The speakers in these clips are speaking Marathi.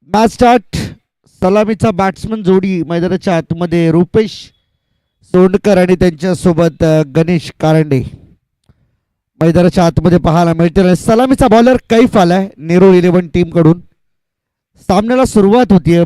Match start. सलामीचा बॅट्समन जोडी मैदानाच्या आतमध्ये रुपेश सोंडकर आणि त्यांच्यासोबत गणेश कारंडे मैदानाच्या आतमध्ये पाहायला मिळतील. सलामीचा बॉलर कैफ आलाय नेरूळ 11 टीम कडून. सामन्याला सुरुवात होतीये.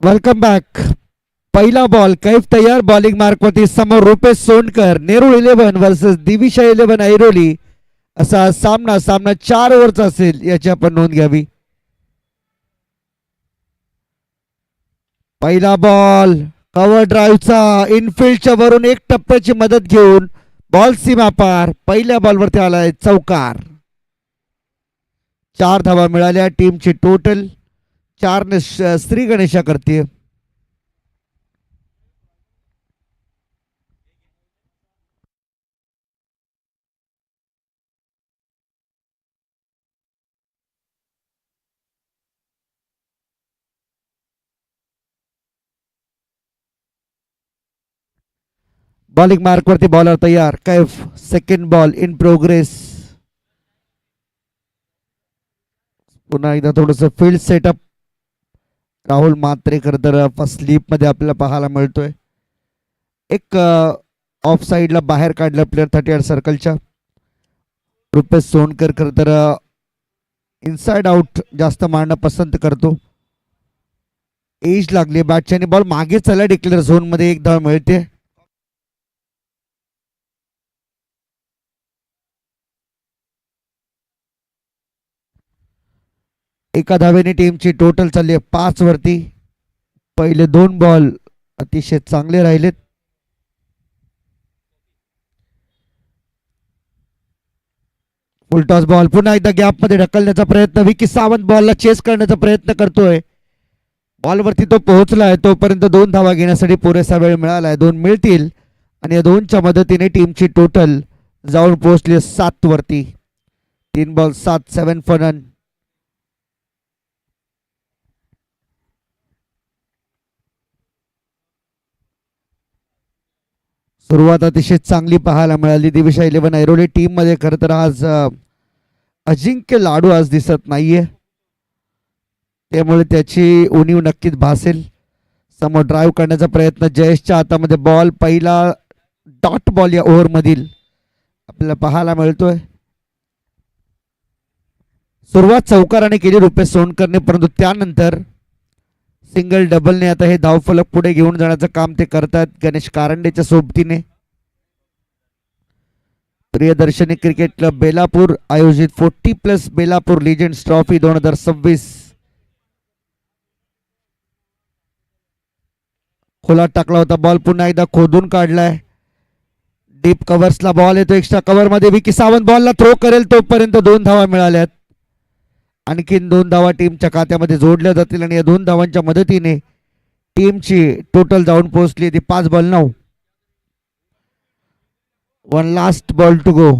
Welcome back. पहिला बॉल कैफ तयार. बॉलिंग मार्कवरती समोर रुपेश सोंडकर. नेरूळ 11 वर्सेस दिविशा 11 ऐरोली असा सामना 4 ओव्हरचा असेल याची आपण नोंद घ्यावी. पहिला बॉल कव्हर ड्राईव्हचा इनफिल्डच्या वरून एक टप्प्याची मदत घेऊन बॉल सीमा पार. पहिल्या बॉलवरती आलाय चौकार. 4 धावा मिळाल्या. टीमची टोटल 4 ने श्री गणेशा करते. बॉलिंग मार्कवरती बॉलर तयार. Kaif. Second ball in progress. पुन्हा एकदा थोडस फील्ड सेटअप राहुल मात्रेकर तर स्लीप मध्ये आपल्याला पाहायला मिळतोय. एक ऑफ साइडला बाहेर काढलं प्लेअर 38 सर्कलच्या. रुपेश सोनकर खर तर इनसाइड आउट जास्त मारणं पसंत करतो. एज लागली बॅटची आणि बॉल मागे चला डिक्लेअर झोन मध्ये एक धाव मिळते. एका धावेने टीमची टोटल चालली आहे 5 वरती. पहिले 2 बॉल अतिशय चांगले राहिलेत. फुलटॉस बॉल पुन्हा एकदा गॅप मध्ये ढकलण्याचा प्रयत्न. विकी सावंत बॉलला चेस करण्याचा प्रयत्न करतोय. बॉलवरती तो पोहोचलाय. तोपर्यंत 2 धावा घेण्यासाठी पुरेसा वेळ मिळालाय. 2 मिळतील आणि या 2च्या मदतीने टीमची टोटल जाऊन पोहोचली 7 वरती. 3 बॉल 7 7 फॉर रन. सुरुवात अतिशय चांगली पाहायला मिळाली दिविशा 11 ऐरोली टीम मध्ये. खरं तर आज अजिंक्य लाडू आज दिसत नाहीये, त्यामुळे त्याची उणीव नक्कीच भासेल. समोर ड्राईव्ह करण्याचा प्रयत्न. जयेशच्या हातामध्ये बॉल. पहिला डॉट बॉल या ओव्हर मधील आपल्याला पाहायला मिळतोय. सुरुवात चौकाराने केली रुपेश सोनकरने, परंतु त्यानंतर सिंगल डबलने आता हे धावफलक पुढे घेऊन जाण्याचं काम ते करतात गणेश कारंडेच्या सोबतीने. प्रियदर्शनी क्रिकेट क्लब बेलापूर आयोजित 40+ बेलापूर लिजेंड्स ट्रॉफी 2026. खोला टाकला होता बॉल. पुन्हा एकदा खोदून काढलाय. डीप कव्हर्सला बॉल येतो. एक्स्ट्रा कव्हर मध्ये विकी सावंत बॉलला थ्रो करेल. तोपर्यंत 2 धावा मिळाल्यात. आणखीन 2 धावा टीमच्या खात्यामध्ये जोडल्या जातील आणि या 2 धावांच्या मदतीने टीमची टोटल जाऊन पोहोचली ती 5 ball 9. 1 last ball to go.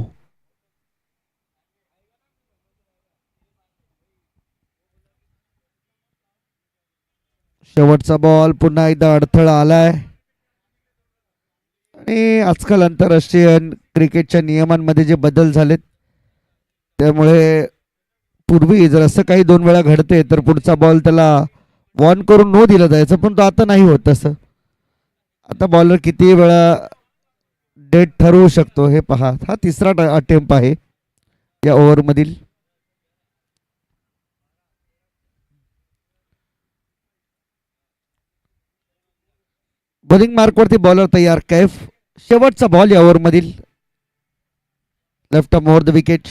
शेवटचा बॉल. पुन्हा एकदा अडथळा आलाय आणि आजकाल आंतरराष्ट्रीय क्रिकेटच्या नियमांमध्ये जे बदल झालेत त्यामुळे पूर्वी जर असं काही 2 वेळा घडते तर पुढचा बॉल त्याला वॉर्न करून नो दिलं जायचं, पण तो आता नाही होत तसं. आता बॉलर किती वेळा डेट ठरवू शकतो हे पहा. हा 3रा अटेम्प्ट आहे या ओव्हर मधील. बॉलिंग मार्कवरती बॉलर तयार. कैफ शेवटचा बॉल या ओव्हरमधील. Left arm over the wicket.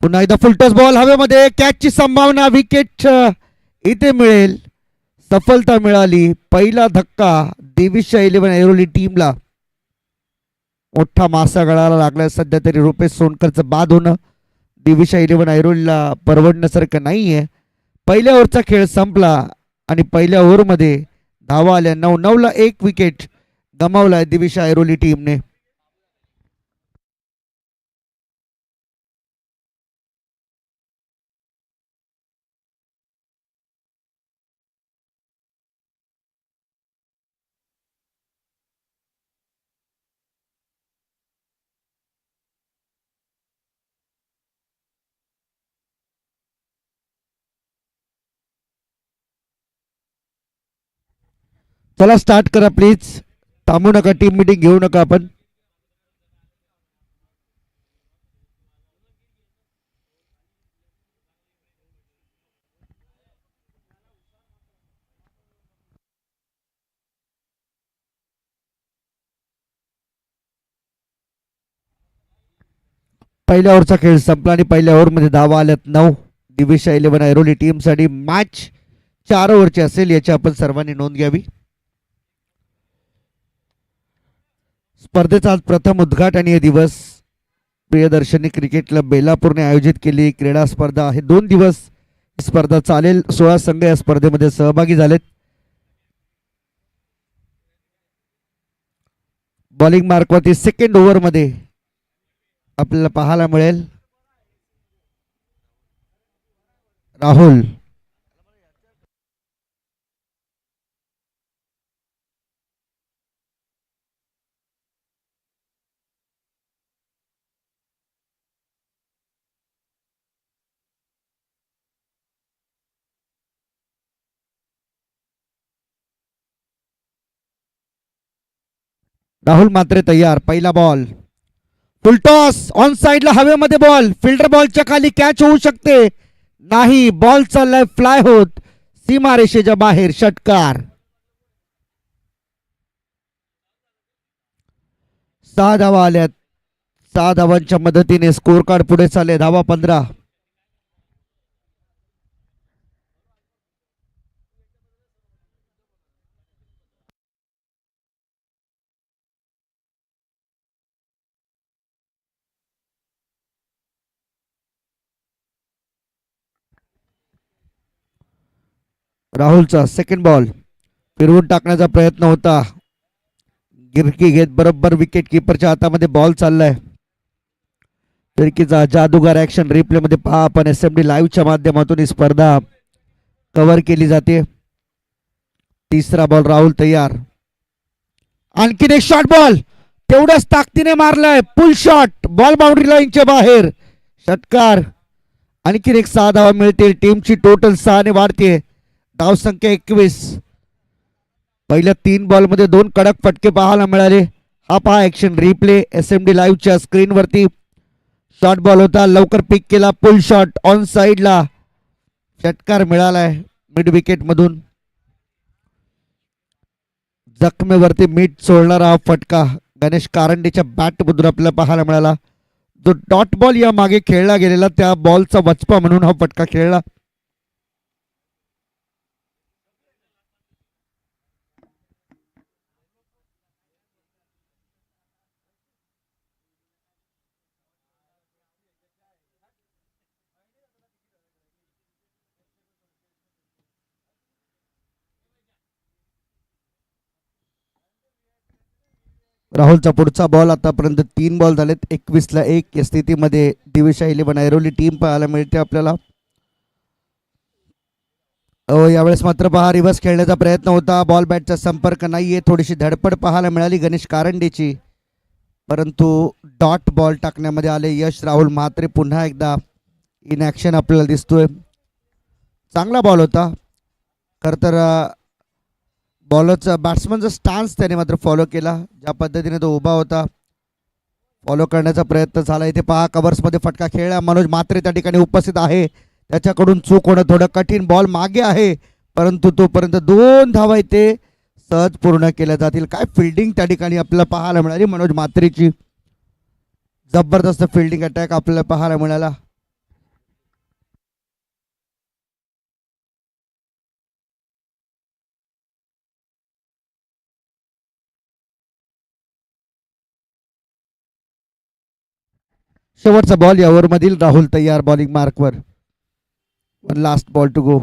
पुन्हा एकदा फुलटॉस बॉल हवेमध्ये. कॅचची संभावना. विकेट इथे मिळेल. सफलता मिळाली. पहिला धक्का दिविशा 11 ऐरोली टीमला. मोठा मासा गळाला लागला. सध्या तरी रुपेश सोनकरचं बाद होणं दिविशा 11 ऐरोलीला परवडण्यासारखं नाहीये. पहिल्या ओव्हरचा खेळ संपला आणि पहिल्या ओव्हरमध्ये धावा आल्या. 9-9ला एक विकेट गमावलाय दिविशा ऐरोली टीमने. चला स्टार्ट करा प्लीज. थांबू नका. टीम मीटिंग घेऊ नका आपण. पहिल्या ओव्हरचा खेळ संपला आणि पहिल्या ओव्हरमध्ये धावा आल्यात 9. दिविशा 11 ऐरोली टीमसाठी मॅच 4 ओव्हरची असेल याची आपण सर्वांनी नोंद घ्यावी. स्पर्धेचा आज प्रथम उद्घाटनीय दिवस. प्रियदर्शनी क्रिकेट क्लब बेलापूरने आयोजित केली क्रीडा स्पर्धा आहे. 2 दिवस स्पर्धा चालेल. 16 संघ या स्पर्धेमध्ये सहभागी झालेत. बॉलिंग मार्कवरती सेकंड ओव्हरमध्ये आपल्याला पाहायला मिळेल राहुल. राहुल मात्र तयार. पहिला बॉल फुलटॉस ऑन साइडला हवेमध्ये बॉल. फिल्डर बॉलच्या खाली कॅच होऊ शकते. नाही. बॉल चाललाय फ्लाय होत सीमारेषेच्या बाहेर. षटकार. 6 धावा आल्यात. 6 धावांच्या मदतीने स्कोर कार्ड पुढे चालले. धावा 15. राहुलचा सेकंड बॉल फिरवून टाकण्याचा प्रयत्न होता. गिरकी घेत बरोबर विकेट किपरच्या हातामध्ये बॉल चाललाय. फिरकीचा जादूगार ऍक्शन रिप्ले मध्ये पहा आपण. SMD लाईव्हच्या माध्यमातून ही स्पर्धा कव्हर केली जाते. तिसरा बॉल राहुल तयार. आणखीन एक शॉट बॉल तेवढ्याच ताकदीने मारलाय. Pull shot. बॉल बाउंड्री लाईनच्या बाहेर. षटकार. आणखीन एक 6 धावा मिळतील. टीमची टोटल 6 ने वाढते. धावसंख्या 21. पहिल्या 3 बॉलमध्ये 2 कडक फटके पाहायला मिळाले. हा पहा ऍक्शन रिप्ले SMD लाईव्हच्या स्क्रीनवरती. शॉर्ट बॉल होता. लवकर पिक केला. पुल शॉट ऑन साइडला. षटकार मिळालाय मिड विकेट मधून. जखमेवरती मीठ सोडणारा हा फटका गणेश कारंडेच्या बॅट मधून आपल्याला पाहायला मिळाला. जो डॉट बॉल या मागे खेळला गेलेला त्या बॉलचा वचपा म्हणून हा फटका खेळला. राहुलचा पुढचा बॉल. आतापर्यंत 3 बॉल झालेत. 21ला 1 या स्थितीमध्ये दिविशा 11 ऐरोली टीम पाहायला मिळते आपल्याला. यावेळेस मात्र पहा रिव्हर्स खेळण्याचा प्रयत्न होता. बॉल बॅटचा संपर्क नाहीये. थोडीशी धडपड पाहायला मिळाली गणेश कारंडेची. परंतु डॉट बॉल टाकण्यामध्ये आले यश. राहुल म्हात्रे पुन्हा एकदा इन ॲक्शन आपल्याला दिसतोय. चांगला बॉल होता. खरं तर बॉलरचा बॅट्समनचा स्टान्स त्याने मात्र फॉलो केला. ज्या पद्धतीने तो उभा होता फॉलो करण्याचा प्रयत्न झाला. इथे पहा कव्हर्समध्ये फटका खेळला. मनोज म्हात्रे त्या ठिकाणी उपस्थित आहे. त्याच्याकडून चूक होणं थोडं कठीण. बॉल मागे आहे परंतु तोपर्यंत 2 धावा इथे सहज पूर्ण केल्या जातील. काय फिल्डिंग त्या ठिकाणी आपल्याला पाहायला मिळाली. मनोज म्हात्रेची जबरदस्त फिल्डिंग अटॅक आपल्याला पाहायला मिळाला. शेवटचा बॉल या ओव्हरमधील. राहुल तयार बॉलिंग मार्कवर. One last ball to go.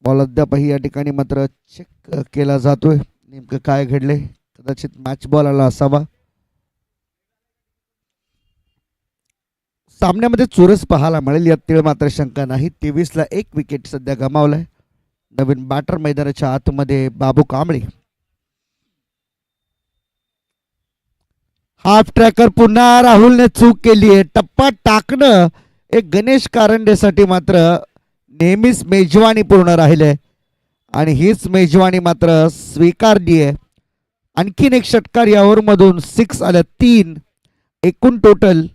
Ball अद्यापही या ठिकाणी मात्र चेक केला जातोय. नेमकं काय घडले. कदाचित मॅच बॉल आला असावा. सामन्यामध्ये चुरस पाहायला मिळेल यात तीळ मात्र शंका नाही. 23ला 1 विकेट सध्या गमावलाय. नवीन बॅटर मैदानाच्या आतमध्ये बाबू कांबळे. हाफ ट्रॅकर पुन्हा राहुलने चूक केली आहे. टप्पा टाकणं एक गणेश कारंडेसाठी मात्र नेहमीच मेजवानी पूर्ण राहिले आणि हीच मेजवानी मात्र स्वीकारली आहे. आणखीन एक षटकार या ओव्हरमधून 6 आल्या. 3 एकूण टोटल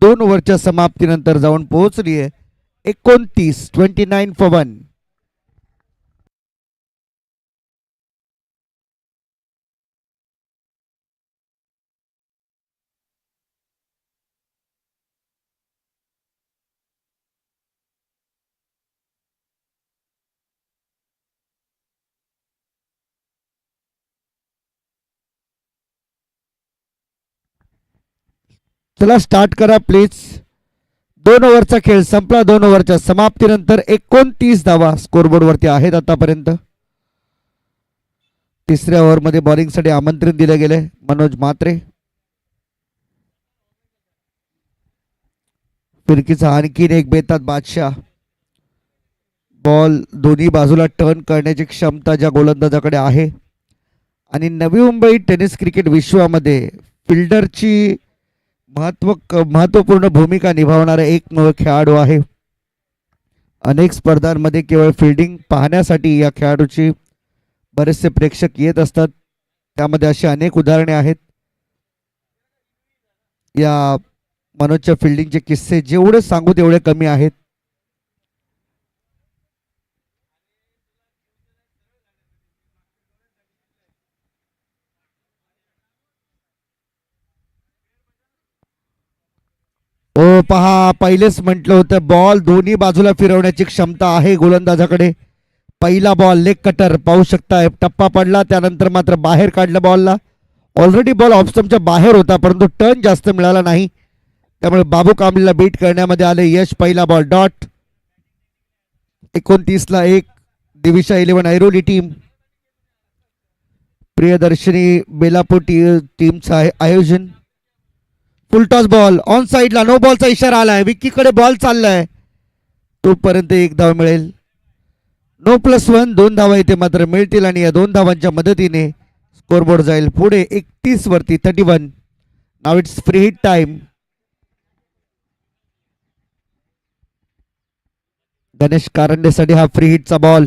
2 ओव्हरच्या समाप्तीनंतर जाऊन पोहोचली आहे 29. 29 for 1. चला स्टार्ट करा प्लीज. 2 ओव्हरचा खेळ संपला. 2 ओव्हरच्या समाप्तीनंतर 29 धावा स्कोरबोर्डवरती आहेत आतापर्यंत. तिसऱ्या ओव्हरमध्ये बॉलिंगसाठी आमंत्रण दिले गेले मनोज म्हात्रे. फिरकीचा आणखीन एक बेतात बादशाह. बॉल दोन्ही बाजूला टर्न करण्याची क्षमता ज्या गोलंदाजाकडे आहे आणि नवी मुंबई टेनिस क्रिकेट विश्वामध्ये फिल्डरची महत्त्वपूर्ण भूमिका निभावणारा एकमेव खेळाडू आहे. अनेक स्पर्धांमध्ये केवळ फिल्डिंग पाहण्यासाठी या खेळाडूची बरेचसे प्रेक्षक येत असतात. त्यामध्ये अशी अनेक उदाहरणे आहेत. या मनोजच्या फिल्डिंगचे किस्से जेवढे सांगू तेवढे कमी आहेत. ओ पहा, पहिलेच म्हटलं होतं बॉल दोन्ही बाजूला फिरवण्याची क्षमता आहे गोलंदाजाकडे. पहिला बॉल लेग कटर पाहू शकता. टप्पा पडला त्यानंतर मात्र बाहेर काढलं बॉलला. ऑलरेडी बॉल ऑफस्टम्पच्या बाहेर होता परंतु टर्न जास्त मिळाला नाही. त्यामुळे बाबू कांबळेला बीट करण्यामध्ये आले यश. पहिला बॉल डॉट. 29ला 1. दिविशा 11 ऐरोली टीम. प्रियदर्शनी बेलापुटी टीमचं आयोजन. फुलटॉस बॉल ऑन साईडला. नो बॉलचा इशारा आलाय. विकीकडे बॉल चाललाय. तोपर्यंत 1 धाव मिळेल. नो +1. 2 धावा इथे मात्र मिळतील आणि या 2 धावांच्या मदतीने स्कोरबोर्ड जाईल पुढे 31 वरती 31. नाव it's free hit time. Ganesh कारंडेसाठी हा फ्री हिटचा बॉल.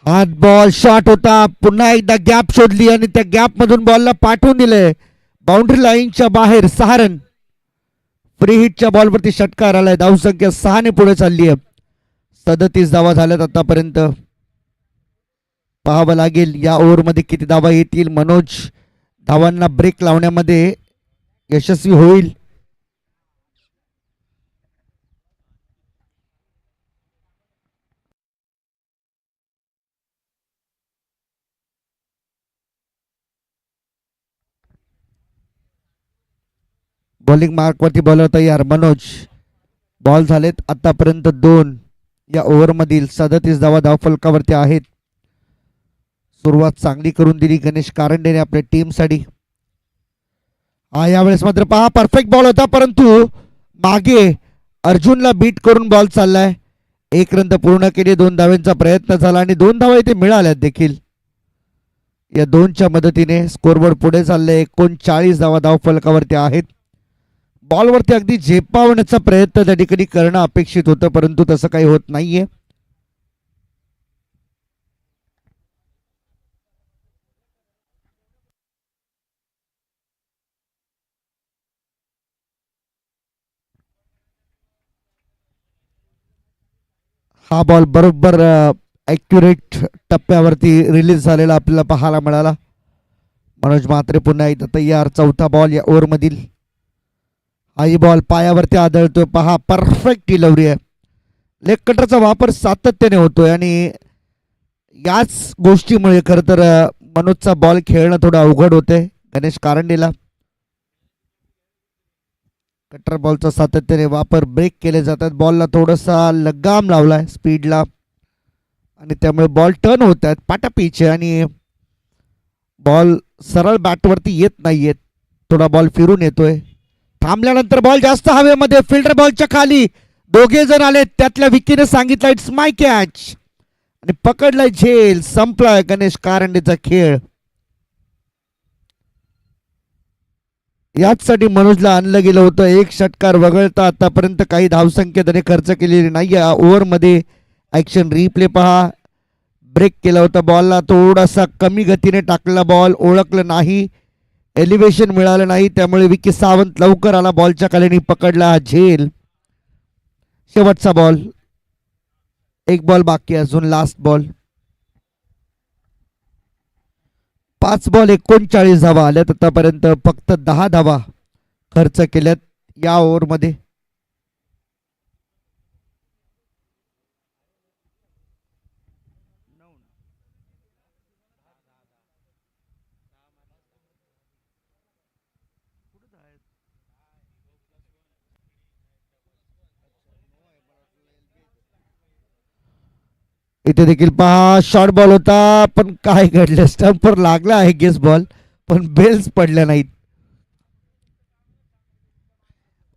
हात बॉल शॉट होता. पुन्हा एकदा गॅप शोधली आणि त्या गॅप मधून बॉलला पाठवून दिले बाउंड्री लाईनच्या बाहेर. 6 रन. फ्री हिटच्या बॉलवरती षटकार आलाय. धावसंख्या 6 ने पुढे चालली आहे. 37 धावा झाल्यात आतापर्यंत. पाहावं लागेल या ओव्हरमध्ये किती धावा येतील. मनोज धावांना ब्रेक लावण्यामध्ये यशस्वी होईल. बॉलिंग मार्कवरती बॉलर तयार मनोज. बॉल झालेत आतापर्यंत 2. या ओव्हरमधील 37 धावा धावफलकावरती आहेत. सुरुवात चांगली करून दिली गणेश कारंडेने आपल्या टीमसाठी. यावेळेस मात्र पहा परफेक्ट बॉल होता परंतु मागे अर्जुनला बीट करून बॉल चाललाय. 1 रन पूर्ण केली. 2 धावांचा प्रयत्न झाला आणि 2 धावा इथे मिळाल्यात देखील. या 2च्या मदतीने स्कोरबोर्ड पुढे चालले. 39 धावा धावफलकावरती आहेत. बॉलवरती अगदी झेपावण्याचा प्रयत्न त्या ठिकाणी करणं अपेक्षित होतं परंतु तसं काही होत नाहीये. हा बॉल बरोबर ॲक्युरेट लास्ट टप्प्यावरती रिलीज झालेला आपल्याला पाहायला मिळाला. मनोज म्हात्रे पुन्हा एकदा तयार. चौथा बॉल या ओव्हरमधील. हाही बॉल पायावरती आदळतोय पहा. परफेक्ट डिलिव्हरी आहे. लेग कटरचा वापर सातत्याने होतोय आणि याच गोष्टीमुळे खरं तर मनोजचा बॉल खेळणं थोडं अवघड होते गणेश कारंडेला. कटर बॉलचा सातत्याने वापर. ब्रेक केले जातात. बॉलला थोडासा लगाम लावलाय स्पीडला आणि त्यामुळे बॉल टर्न होत आहेत पाटापिचे आणि बॉल सरळ बॅटवरती येत नाहीयेत. थोडा बॉल फिरून येतोय. थांबल्यानंतर बॉल जास्त हवेमध्ये. फिल्डर बॉलच्या खाली दोघे जण आले. त्यातल्या विकीने सांगितलं इट्स माय कॅच आणि पकडलाय झेल. संपलाय गणेश कारंडेचा खेळ. याचसाठी मनोजला आणलं गेलं होतं. एक षटकार वगळता आतापर्यंत काही धावसंख्या त्याने खर्च केलेली नाही. ओव्हरमध्ये ॲक्शन रिप्ले पहा. ब्रेक केला होता बॉलला. थोडासा कमी गतीने टाकलेला बॉल ओळखलं नाही. एलिव्हेशन मिळालं नाही. त्यामुळे विकी सावंत लवकर आला. बॉलच्या खाली पकडला हा झेल. शेवटचा बॉल. एक बॉल बाकी अजून. Last ball. 5 बॉल 39 धावा आल्यात आतापर्यंत. फक्त 10 धावा खर्च केल्यात या ओव्हरमध्ये. इथे देखील पहा शॉर्ट बॉल होता पण काय घडलं. स्टंपवर लागला आहे गेस बॉल पण बेल्स पडल्या नाहीत.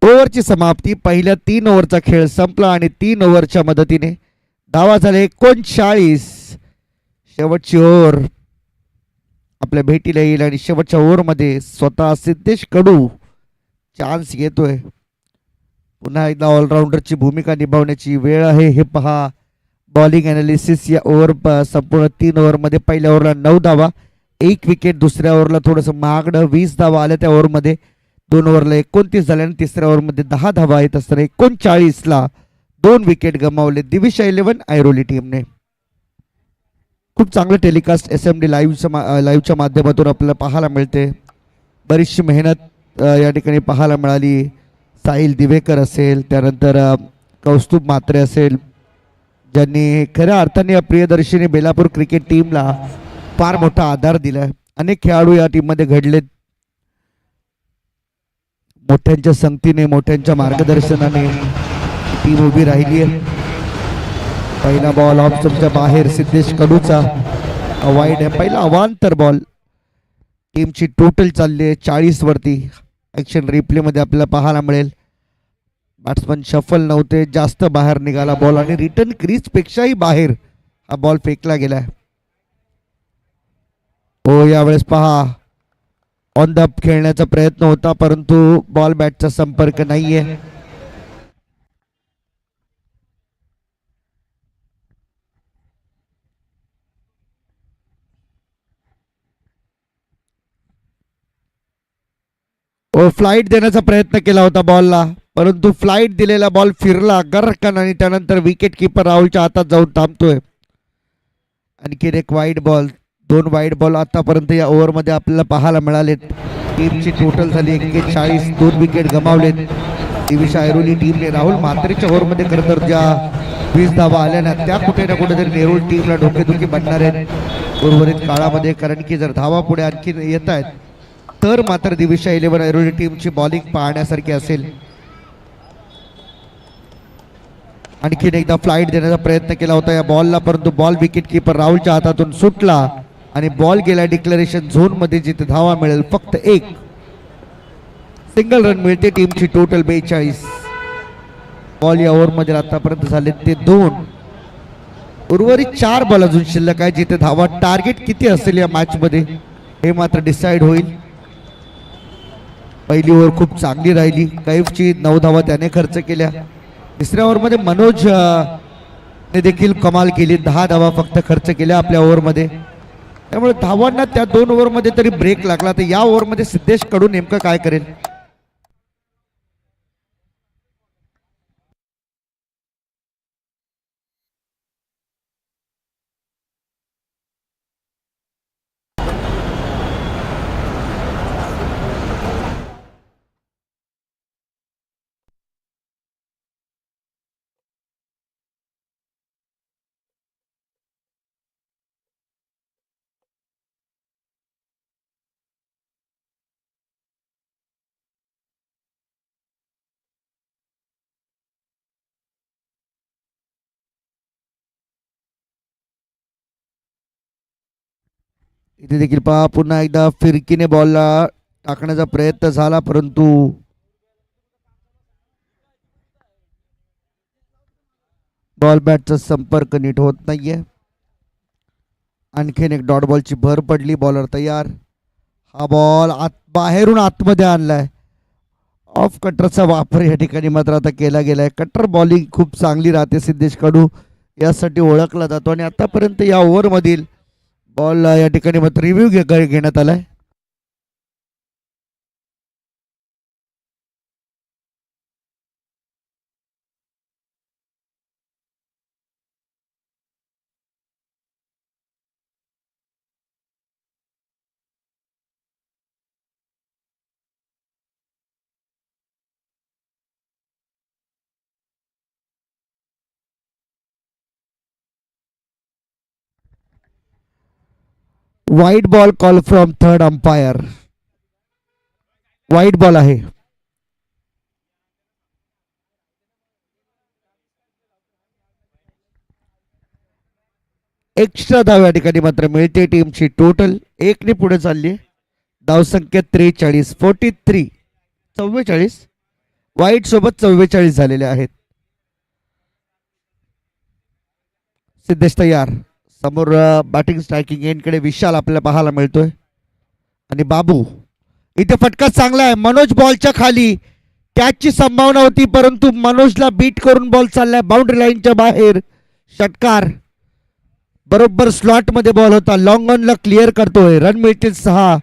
ओव्हरची समाप्ती. पहिल्या 3 ओव्हरचा खेळ संपला आणि 3 ओव्हरच्या मदतीने धावा झाले 39. शेवटची ओव्हर आपल्या भेटीला येईल आणि शेवटच्या ओव्हरमध्ये स्वतः सिद्धेश कडू चान्स घेतोय. पुन्हा एकदा ऑलराऊंडरची भूमिका निभावण्याची वेळ आहे. हे पहा बॉलिंग ॲनालिसिस. या ओव्हर संपूर्ण 3 ओव्हरमध्ये पहिल्या ओव्हरला 9 धावा, 1 विकेट. दुसऱ्या ओव्हरला थोडंसं महागडं 20 धावा आल्या त्या ओव्हरमध्ये. 2 ओव्हरला 29 झाले आणि तिसऱ्या ओव्हरमध्ये 10 धावा येत असताना 39ला 2 विकेट गमावले दिविशा 11 ऐरोली टीमने. खूप चांगलं टेलिकास्ट SMD लाईव्हच्या माध्यमातून आपल्याला पाहायला मिळते. बरीचशी मेहनत या ठिकाणी पाहायला मिळाली. साहिल दिवेकर असेल, त्यानंतर कौस्तुभ म्हात्रे असेल, ज्यांनी खऱ्या अर्थाने या प्रियदर्शिनी बेलापूर क्रिकेट टीमला फार मोठा आधार दिलाय. अनेक खेळाडू या टीममध्ये घडलेत. मोठ्यांच्या संगतीने, मोठ्यांच्या मार्गदर्शनाने टीम उभी राहिली आहे. पहिला बॉल ऑफ स्टंपच्या बाहेर सिद्धेश कडूचा वाईड आहे. पहिला अवांतर बॉल. टीमची टोटल चालली आहे 40 वरती. ॲक्शन रिप्लेमध्ये आपल्याला पाहायला मिळेल बॅट्समन शफल नव्हते, जास्त बाहेर निघाला बॉल आणि रिटर्न क्रीज पेक्षाही बाहेर हा बॉल फेकला गेलाय. हो यावेळेस पहा ऑन द खेळण्याचा प्रयत्न होता परंतु बॉल बॅटचा संपर्क नाहीये. फ्लाईट देण्याचा प्रयत्न केला होता बॉलला परंतु फ्लाईट दिलेला बॉल फिरला गरकन आणि त्यानंतर विकेट किपर राहुलच्या हातात जाऊन थांबतोय. आणखीन एक वाईड बॉल. 2 वाईड बॉल आतापर्यंत या ओव्हरमध्ये आपल्याला पाहायला मिळालेत. टीमची टोटल झाली 41. 2 विकेट गमावलेत दिविशा ऐरोली टीमने. राहुल म्हात्रेच्या ओव्हरमध्ये खरं तर ज्या 20 धावा आल्या ना त्या कुठे ना कुठेतरी नेरूळ टीमला डोकेदुखी बनणार आहेत उर्वरित काळामध्ये. कारण की जर धावा पुढे आणखी येत आहेत तर मात्र दिविशा 11 ऐरोली टीमची बॉलिंग पाहण्यासारखी असेल. आणखीन एकदा फ्लाईट देण्याचा प्रयत्न केला होता या बॉलला परंतु बॉल विकेट किपर राहुलच्या हातातून सुटला आणि बॉल गेला डिक्लेरेशन झोन मध्ये जिथे धावा मिळेल फक्त 1 सिंगल रन मिळते. टीमची टोटल 42. बॉल या ओव्हरमध्ये आतापर्यंत झाले ते 2. उर्वरित 4 बॉल अजून शिल्लक आहे जिथे धावा टार्गेट किती असेल या मॅच मध्ये हे मात्र डिसाइड होईल. पहिली ओव्हर खूप चांगली राहिली. कैफची 9 धावा त्याने खर्च केल्या. तिसऱ्या ओव्हरमध्ये मनोज ने देखील कमाल केली. 10 धावा फक्त खर्च केल्या आपल्या ओव्हरमध्ये. त्यामुळे धावांना त्या 2 ओव्हरमध्ये तरी ब्रेक लागला. तर या ओव्हरमध्ये सिद्धेश कडू नेमकं काय करेल इथे देखील पहा पुन्हा एकदा फिरकीने बॉलला टाकण्याचा प्रयत्न झाला, परंतु बॉल बॅटचा संपर्क नीट होत नाहीये. आणखीन एक डॉट बॉलची भर पडली. बॉलर तयार. हा बॉल बाहेरून आतमध्ये आणलाय. ऑफ कटरचा वापर या ठिकाणी मात्र आता केला गेलाय. कटर बॉलिंग खूप चांगली राहते सिद्धेश कडू, यासाठी ओळखला जातो आणि आतापर्यंत या ओव्हरमधील बॉल या ठिकाणी मात्र रिव्ह्यू घेण्यात आलाय. वाईट ball call from third umpire. वाईट बॉल आहे. एक्स्ट्रा धाव या ठिकाणी मात्र मिळते टीमची. टोटल एकने पुढे चालली. धावसंख्या 43, 43, 44. वाईट सोबत 44 झालेले आहेत. सिद्धेश तयार. समोर बॅटिंग स्ट्रायकिंग एंडकडे विशाल आपल्याला पाहायला मिळतोय आणि बाबू. इथे फटका चांगला आहे. मनोज बॉलच्या खाली. त्याची संभावना होती, परंतु मनोजला बीट करून बॉल चाललाय बाउंड्री लाईनच्या बाहेर. षटकार. बरोबर स्लॉट मध्ये बॉल होता. लॉंग ऑनला क्लिअर करतोय. रन मिळतील 6.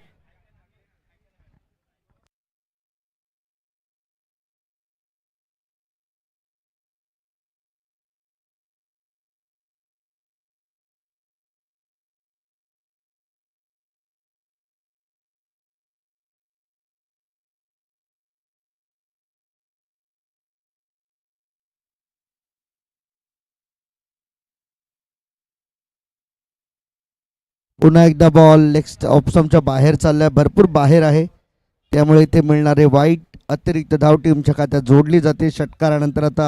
पुन्हा एकदा बॉल लेग ऑप्शनच्या बाहेर चाललाय. भरपूर बाहेर आहे, त्यामुळे इथे मिळणारे वाईट अतिरिक्त धाव टीमच्या खात्यात जोडली जाते. षटकारानंतर आता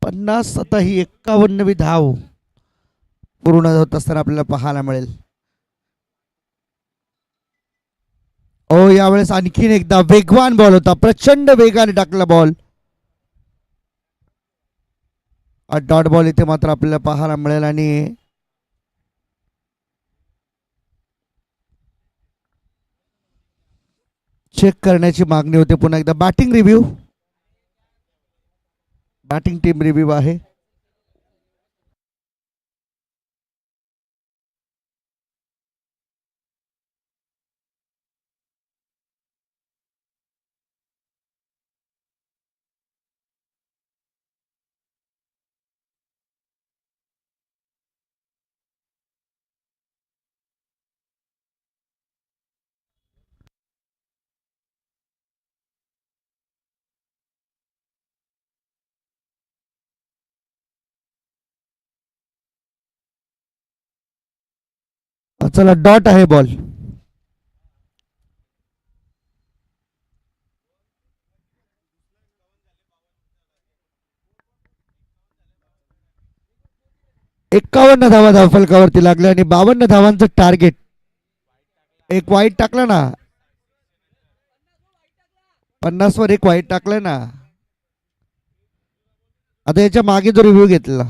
50, आता ही 51वी धाव पूर्ण होत असताना आपल्याला पाहायला मिळेल. ओ यावेळेस आणखीन एकदा वेगवान बॉल होता. प्रचंड वेगाने टाकला बॉल. डॉट बॉल इथे मात्र आपल्याला पाहायला मिळेल आणि चेक करण्याची मागणी होते. पुन्हा एकदा batting review. Batting team review आहे. चला डॉट आहे बॉल. एक्कावन्न धावा धावफलकावरती लागल्या आणि 52 धावांचं टार्गेट. एक वाईट टाकला ना. 50 वर एक वाईट टाकलाय ना. आता याच्या मागे जो रिव्ह्यू घेतला,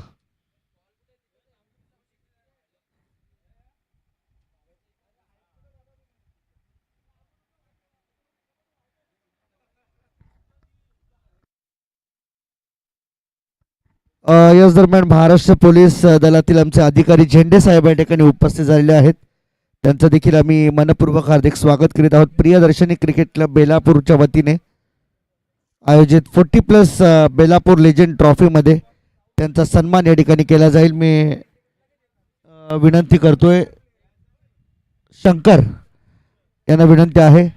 याच दरम्यान महाराष्ट्र पोलीस दलातील आमचे अधिकारी झेंडे साहेब या ठिकाणी उपस्थित झालेले आहेत. त्यांचं देखील आम्ही मनपूर्वक हार्दिक स्वागत करीत आहोत. प्रियदर्शनी क्रिकेट क्लब बेलापूरच्या वतीने आयोजित 40+ बेलापूर लेजंड ट्रॉफीमध्ये त्यांचा सन्मान या ठिकाणी केला जाईल. मी विनंती करतोय, शंकर यांना विनंती आहे.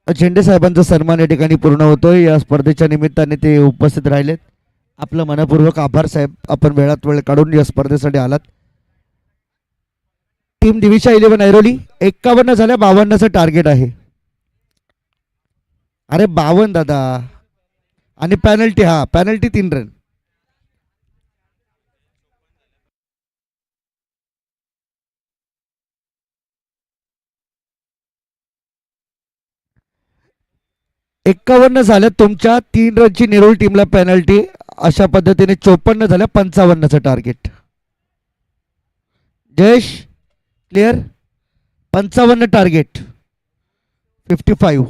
झेंडे साहेबांचा सन्मान या ठिकाणी पूर्ण होतोय. या स्पर्धेच्या निमित्ताने ते उपस्थित राहिलेत. आपलं मनपूर्वक आभार साहेब, आपण वेळात वेळ काढून या स्पर्धेसाठी आलात. टीम दिविशा 11 ऐरोली 51 झाल्या, 52चं टार्गेट आहे. अरे 52 दादा, आणि पॅनल्टी, हा पॅनल्टी 3 रन. एक्कावन्न झाल्या तुमच्या 3 रनची नेरूळ टीमला पेनल्टी. अशा पद्धतीने 54 झाल्या, 55चं टार्गेट. जयेश क्लिअर. 55 टार्गेट, 55.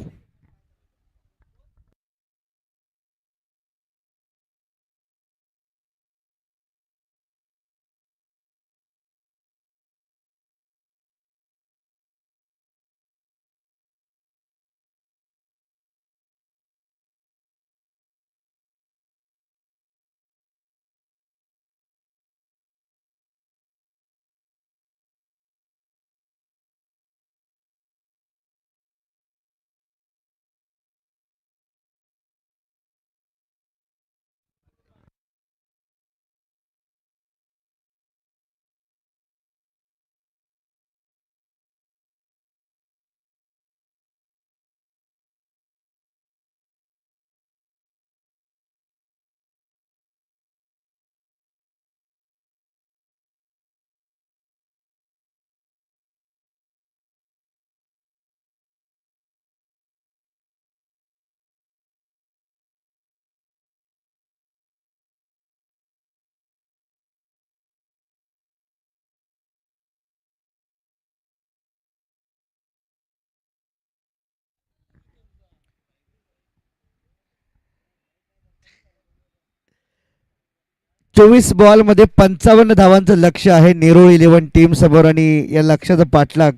चोवीस बॉल मध्ये 55 धावांचं लक्ष आहे नेरूळ 11 टीम समोर, आणि या लक्ष्याचा पाठलाग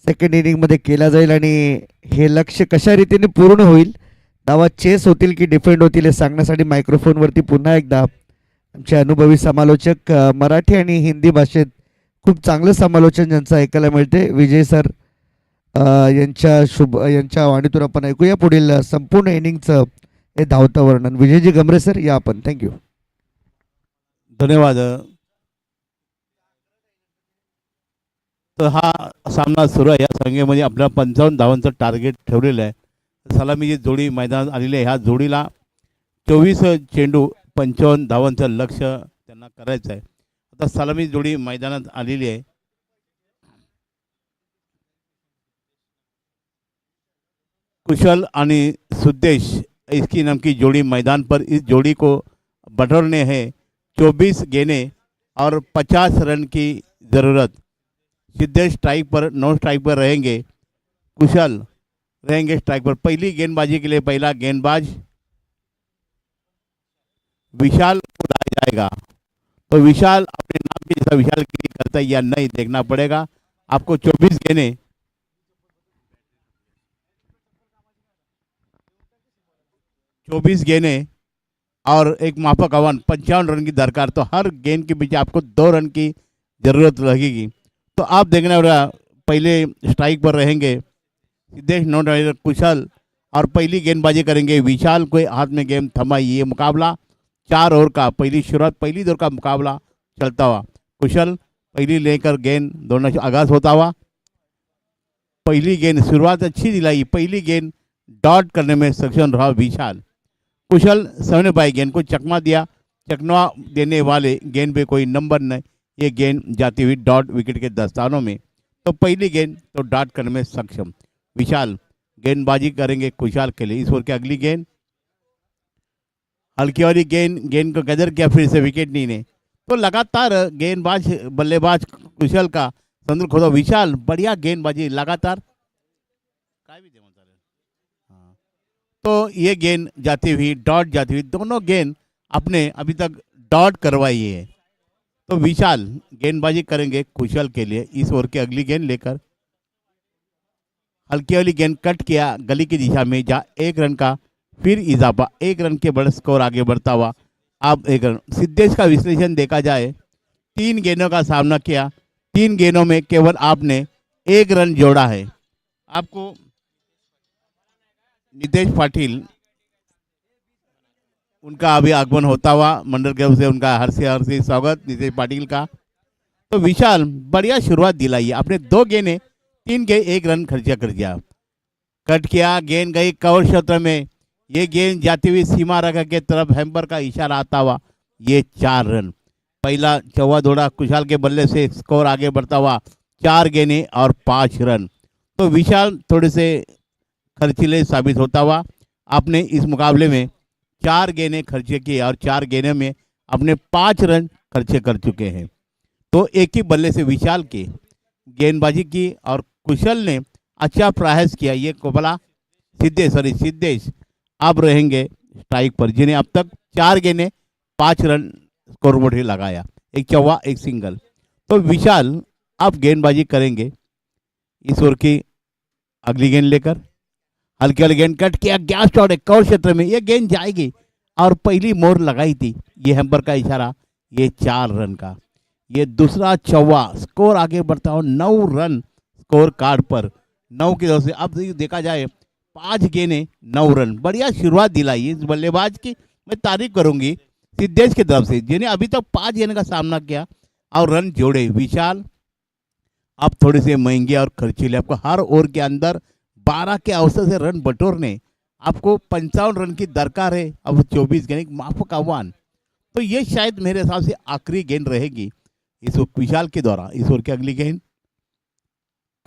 सेकंड इनिंग मध्ये केला जाईल. आणि हे लक्ष कशा रीतीने पूर्ण होईल, धावा चेस होतील की डिफेंड होतील, हे सांगण्यासाठी मायक्रोफोनवरती पुन्हा एकदा आमचे अनुभवी समालोचक, मराठी आणि हिंदी भाषेत खूप चांगलं समालोचन ज्यांचं ऐकायला मिळते, विजय सर यांच्या वाणीतून आपण ऐकूया पुढील संपूर्ण इनिंगचं हे धावतं वर्णन. विजयजी गमरे सर, या आपण. थँक्यू. धन्यवाद. तर हा सामना सुरू आहे. या संघामध्ये आपल्या 55 धावांचं टार्गेट ठेवलेलं आहे. सलामीची जोडी मैदानात आलेली आहे. ह्या जोडीला 24 चेंडू 55 धावांचं लक्ष त्यांना करायचं आहे. आता सलामी जोडी मैदानात आलेली आहे. कुशल आणि सुदेश इसकी नाम की जोड़ी मैदान पर. इस जोड़ी को बटोरने हैं 24 गेंदें और 50 रन की ज़रूरत. सिद्धेश स्ट्राइक पर, नो स्ट्राइक पर रहेंगे. कुशल रहेंगे स्ट्राइक पर. पहली गेंदबाजी के लिए पहला गेंदबाज विशाल को डाला जाएगा. तो विशाल अपने नाम के जैसा विशाल क्लिक करता है या नहीं देखना पड़ेगा आपको. 24 गेंदें, 24 गेंदें और एक माफक आह्वान, 55 रन की दरकार. तो हर गेंद के पीछे आपको 2 रन की ज़रूरत लगेगी. तो आप देखना होगा. पहले स्ट्राइक पर रहेंगे सिद्धेश, नो ड्राइवर कुशल, और पहली गेंदबाजी करेंगे विशाल को हाथ में गेंद थमा. ये मुकाबला 4 ओवर का पहली शुरुआत, पहली दौर का मुकाबला चलता हुआ. कुशल पहली लेकर गेंद, दोनों आगाज होता हुआ. पहली गेंद शुरुआत अच्छी दिलाई. पहली गेंद डॉट करने में सक्षम रहा विशाल. कुशल सामने पाई गेंद को चकमा दिया. चकमा देने वाले गेंद पे कोई नंबर नहीं. ये गेंद जाती हुई डॉट विकेट के दस्तानों में. तो पहली गेंद तो डॉट करने में सक्षम विशाल. गेंदबाजी करेंगे कुशाल के लिए. इस ओवर की अगली गेंद हल्की वाली गेंद, गेंद को गदर किया, फिर से विकेट नहीं ने. तो लगातार गेंदबाज बल्लेबाज कुशल का संदर्भ खोदा. विशाल बढ़िया गेंदबाजी लगातार. तो ये गेंद जाती हुई डॉट जाती हुई, दोनों गेंद आपने अभी तक डॉट करवाई है. तो विशाल गेंदबाजी करेंगे कुशल के लिए. इस ओवर की अगली गेंद लेकर हल्की वाली गेंद कट किया गली की दिशा में, जहाँ 1 रन का फिर इजाफा. 1 रन के बड़े स्कोर आगे बढ़ता हुआ. अब 1 रन. सिद्धेश का विश्लेषण देखा जाए, 3 गेंदों का सामना किया. 3 गेंदों में केवल आपने 1 रन जोड़ा है. आपको नितेश पाटिल, उनका अभी आगमन होता हुआ मंडल की ओर से उनका हर्षी स्वागत नितेश पाटिल का। तो विशाल बढ़िया शुरुआत दिलाई है, आपने 2 गेंद 3 के 1 रन खर्चा कर दिया। कट किया, गेंद गई कवर क्षेत्र में, ये गेंद जाती हुई सीमा रेखा के तरफ हैम्पर का इशारा आता हुआ, ये 4 रन। पहला चौवा दौड़ा कुशाल के बल्ले से स्कोर आगे बढ़ता हुआ 4 गेंदें और 5 रन। तो विशाल थोड़े से खर्चीले साबित होता हुआ आपने इस मुकाबले में 4 गेंदें खर्चे किए और 4 गेंदों में अपने 5 रन खर्चे कर चुके हैं। तो एक ही बल्ले से विशाल की गेंदबाजी की और कुशल ने अच्छा प्रयास किया। ये कोबला सिद्धेश अब रहेंगे स्ट्राइक पर, जिन्हें अब तक 4 गेंदें 5 रन स्कोरबोर्ड ही लगाया, एक चौवा एक सिंगल। तो विशाल अब गेंदबाजी करेंगे इस ओवर की अगली गेंद लेकर। हल्की हल्की गेंद कट किया, गैस शॉट है कवर क्षेत्र में, ये गेंद जाएगी और पहली मोर लगाई थी, ये हैम्पर का इशारा, ये 4 रन का। ये दूसरा चौवा, स्कोर आगे बढ़ता हो 9 रन स्कोर कार्ड पर। 9 की वजह से अब देखा जाए 5 गेंदें 9 रन, बढ़िया शुरुआत दिलाई इस बल्लेबाज की। मैं तारीफ करूंगी सिद्धेश की तरफ से, जिन्हें अभी तक 5 गेंद का सामना किया और रन जोड़े। विशाल अब थोड़े से महंगे और खर्चीले, आपको हर ओवर के अंदर 12 के अवसर से रन बटोरने, आपको 55 रन की दरकार है। अब 24 गेंद, माफक आह्वान। तो ये शायद मेरे हिसाब से आखिरी गेंद रहेगी इस विशाल के द्वारा। इस ओवर की अगली गेंद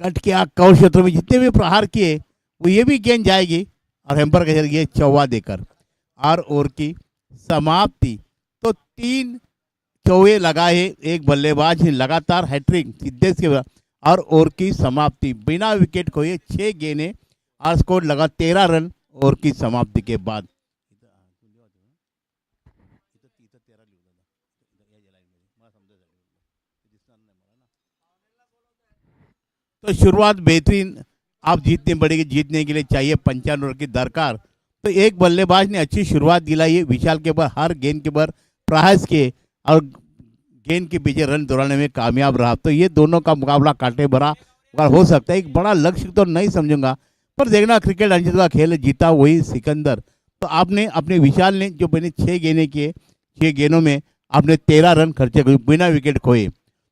कट किया, कवर क्षेत्र में जितने भी प्रहार किए वो ये भी गेंद जाएगी और हैम्पर का ये चौवा देकर और ओवर की समाप्ति। तो 3 चौवे लगाए एक बल्लेबाज ने, लगातार हैट्रिक सिद्धेश के और ओवर की समाप्ति बिना विकेट खोए 6 गेंदें और स्कोर लगा 13 रन ओवर की समाप्ति के बाद। तो शुरुआत बेहतरीन, आप जीतने पड़ेगी, जीतने के लिए चाहिए 55 रन की दरकार। तो एक बल्लेबाज ने अच्छी शुरुआत दिलाई है विशाल के ऊपर, हर गेंद के ऊपर प्रयास किए और गेंद के पीछे रन दौड़ाने में कामयाब रहा। तो ये दोनों का मुकाबला कांटे भरा हो सकता है। एक बड़ा लक्ष्य तो नहीं समझूंगा, पर देखना क्रिकेट अंजित का खेल है, जीता वही सिकंदर। तो आपने अपने विशाल ने जो मैंने 6 गेंदें किए, 6 गेंदों में आपने 13 रन खर्चे किए बिना विकेट खोए।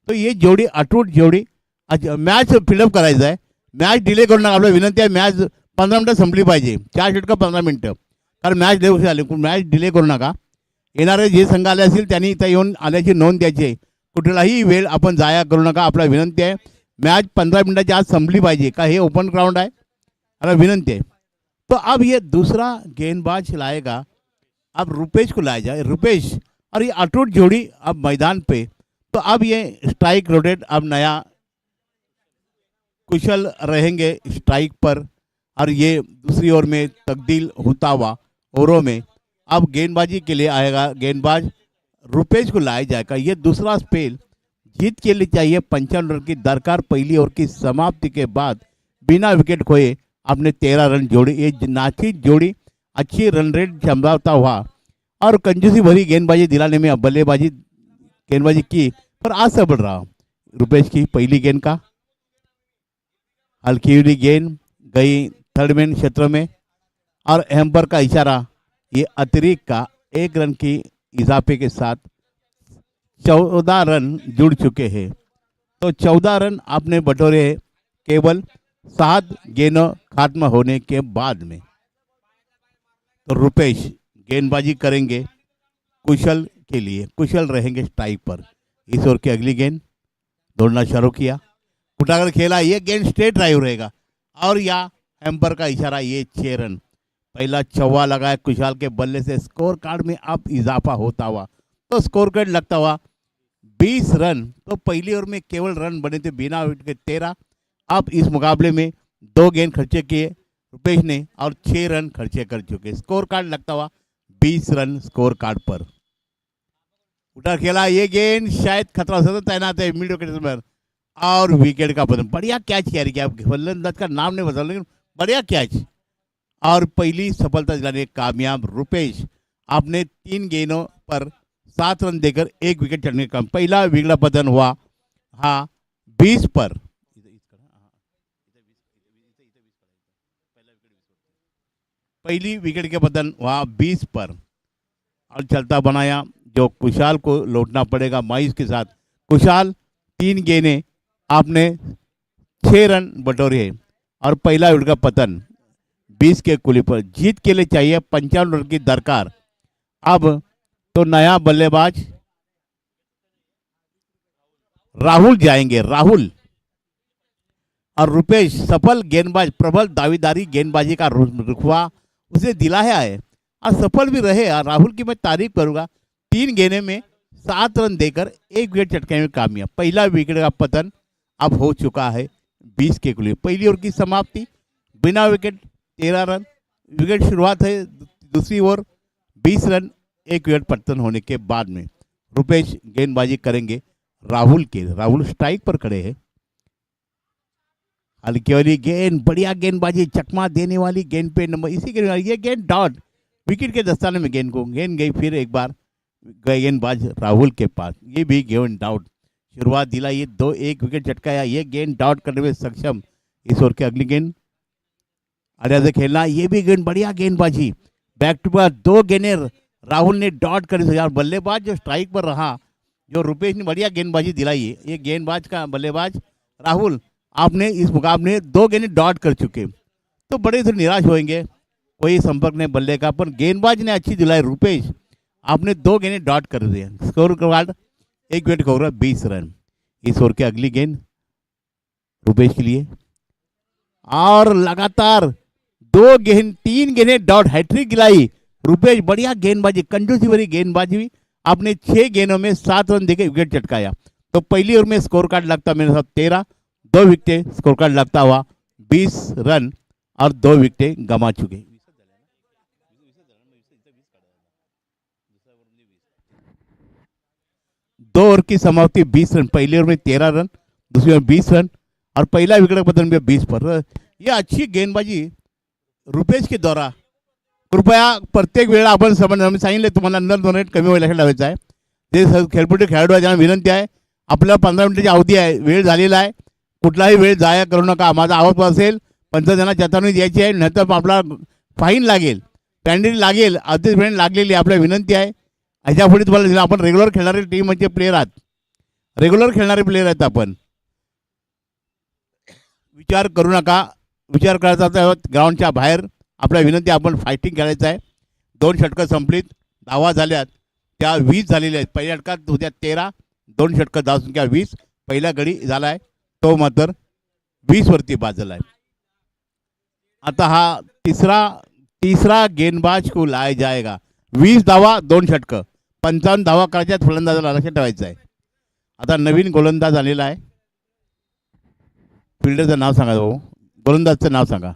तो ये जोड़ी अटूट जोड़ी। मॅच फिलअप करायचं आहे, मॅच डिले करू नका, आपलं विनंती आहे। मॅच 15 मिनटं संपली पाहिजे, 4 षटकं 15 मिनटं, कारण मॅच लय उशीर आली, मॅच डिले करू नका। येणारे जे संघ आले असतील त्यांनी इथं येऊन आल्याची नोंद द्यायची आहे, कुठलाही वेळ आपण जाया करू नका, आपला विनंती आहे। मॅच 15 मिनटाच्या आत संपली पाहिजे, का हे ओपन ग्राउंड आहे, आपला विनंती है। तो अब ये दूसरा गेंदबाज लाएगा, अब रुपेश को लाया जाए, रुपेश और ये अटूट जोड़ी अब मैदान पे। तो अब ये स्ट्राइक रोटेट, अब नया कुशल रहेंगे स्ट्राइक पर और ये दूसरी ओर में तब्दील होता हुआ ओवरों में अब गेंदबाजी के लिए आएगा गेंदबाज रुपेश को लाया जाएगा। ये दूसरा स्पेल जीत के लिए चाहिए 55 रन की दरकार। पहली ओवर की समाप्ति के बाद बिना विकेट खोए आपने 13 रन जोड़े, ये नाचित जोड़ी अच्छी रन रेट संभालता हुआ और कंजूसी भरी गेंदबाजी दिलाने में बल्लेबाजी गेंदबाजी की, पर आज से बढ़ रहा रुपेश की पहली गेंद का हल्की हुई गेंद गई थर्ड मैन क्षेत्र में और हैम्पर का इशारा, ये अतिरिक्त का 1 रन की इजाफे के साथ 14 रन जुड़ चुके हैं। तो 14 रन आपने बटोरे केवल 7 गेंदों खात्मा होने के बाद में। तो रुपेश गेंदबाजी करेंगे कुशल के लिए, कुशल रहेंगे स्ट्राइक पर। इस ओवर की अगली गेंद दौड़ना शुरू किया, उठाकर खेला, ये गेंद स्ट्रेट ड्राइव रहेगा और या हैम्पर का इशारा, ये 6 रन। पहला चौवा लगाया कुशाल के बल्ले से, स्कोर कार्ड में अब इजाफा होता हुआ, तो स्कोर कार्ड लगता हुआ 20 रन। तो पहली ओवर में केवल रन बने थे बिना विकेट के 13। अब इस मुकाबले में 2 गेंद खर्चे किए रुपेश ने और 6 रन खर्चे कर चुके, स्कोर कार्ड लगता हुआ 20 रन स्कोर कार्ड पर। उठा खेला, ये गेंद शायद खतरा से तैनात है मिड विकेट पर और विकेट का पतन। बढ़िया कैच किया, क्या फलंदाज का नाम नहीं बता, लेकिन बढ़िया कैच और पहली सफलता दिलाने कामयाब रुपेश। आपने 3 गेंदों पर 7 रन देकर 1 विकेट चढ़ने का पहला विकेट पतन हुआ, हाँ 20 पर। पहली विकेट के बदन वहाँ 20 पर और चलता बनाया, जो कुशाल को लौटना पड़ेगा माइस के साथ। कुशाल 3 गेंदें आपने 6 रन बटोरे हैं और पहला विकेट का पतन 20 के कुली पर। जीत के लिए चाहिए 55 रन की दरकार। अब तो नया बल्लेबाज राहुल जाएंगे, राहुल और रुपेश सफल गेंदबाज, प्रबल दावेदारी गेंदबाजी का रुतबा उसे दिलाया है और सफल भी रहे। और राहुल की मैं तारीफ करूंगा, 3 गेंदे में 7 रन देकर 1 विकेट चटकाने में कामयाब। पहला विकेट का पतन अब हो चुका है 20 के कुल। पहली ओवर की समाप्ति बिना विकेट 13 रन, विकेट शुरुआत है दूसरी ओवर 20 रन 1 विकेट पतन होने के बाद में। रुपेश गेंदबाजी करेंगे राहुल के, राहुल स्ट्राइक पर खड़े हैं। हल्की वाली गेंद, बढ़िया गेंदबाजी, चकमा देने वाली गेंद पे नंबर, इसी के ये गेंद डॉट विकेट के दस्ताने में गेंद गई फिर एक बार गेंदबाज राहुल के पास, ये भी गेंद डाउट। शुरुआत दिलाई, ये 2-1 विकेट चटकाया, ये गेंद डाउट करने में सक्षम। इस ओवर की अगली गेंद अरिया से खेलना, ये भी गेंद बढ़िया गेंदबाजी, बैक टू बैक 2 गेंदें राहुल ने डॉट कर दी। बल्लेबाज जो स्ट्राइक पर रहा, जो रुपेश ने बढ़िया गेंदबाजी दिलाई है, ये गेंदबाज का बल्लेबाज राहुल आपने इस मुकाबले में 2 गेंदें डॉट कर चुके, तो बड़े से निराश होंगे, कोई संपर्क नहीं बल्ले का, पर गेंदबाज ने अच्छी दिलाई। रुपेश आपने 2 गेंदें डॉट कर दिए, स्कोर के बाद 1 विकेट खो रहा 20 रन। इस ओवर की अगली गेंद रुपेश के लिए और लगातार 3 गेंदें डॉट, हैट्रिक गिलाई रुपेश, बढ़िया गेंदबाजी, कंजूसी भरी गेंदबाजी। आपने 6 गेंदों में 7 रन देके विकेट चटकाया। तो पहली ओवर में स्कोर कार्ड लगता मेरे साथ 13, 2 विकेटें स्कोर कार्ड लगता हुआ 20 रन और 2 विकेटें गंवा चुके। 2 ओवर की समाप्ति 20 रन, पहले ओवर में 13 रन, दूसरी ओवर 20 रन और पहला विकेट का पतन भी 20 पर। यह अच्छी गेंदबाजी रुपेश के द्वारा। कृपया प्रत्येक वेळा आपण समज सांगितले तुम्हाला अंदर 2 मिनिट कमी व्हायला लावायचं आहे। ते खेळपट्टी खेळाडू ज्यांना विनंती आहे, आपल्याला 15 मिनिटाची अवधी आहे, वेळ झालेला आहे, कुठलाही वेळ जाया करू नका। माझा आवाज असेल 15 जणांना चेतावणी द्यायची आहे, नाहीतर आपला फाईन लागेल, पेनल्टी लागेल, आधीच वेळ लागलेली आपल्या विनंती आहे। ह्याच्या पुढे तुम्हाला आपण रेग्युलर खेळणारे टीमचे प्लेयर आहात, रेग्युलर खेळणारे प्लेयर आहेत आपण, विचार करू नका। विचार करायचा ग्राउंडच्या बाहेर आपल्या विनंती, आपण फायटिंग खेळायचं आहे। 2 षटकं संपलीत, धावा झाल्यात त्या 20 झालेल्या आहेत। पहिल्या षटकात होत्या 13, 2 षटकं धाव संख्या 20, पहिला गडी झाला आहे तो मात्र 20 वरती बाजला आहे। आता हा तीसरा गेंदबाज को लाया जाएगा। 20 धावा 2 षटकं, 55 धावा करायच्या, फलंदाजाला लक्ष ठेवायचं आहे। आता नवीन गोलंदाज आलेला आहे, फिल्डरचं नाव सांगा, भाऊ गोलंदाजचं नाव सांगा।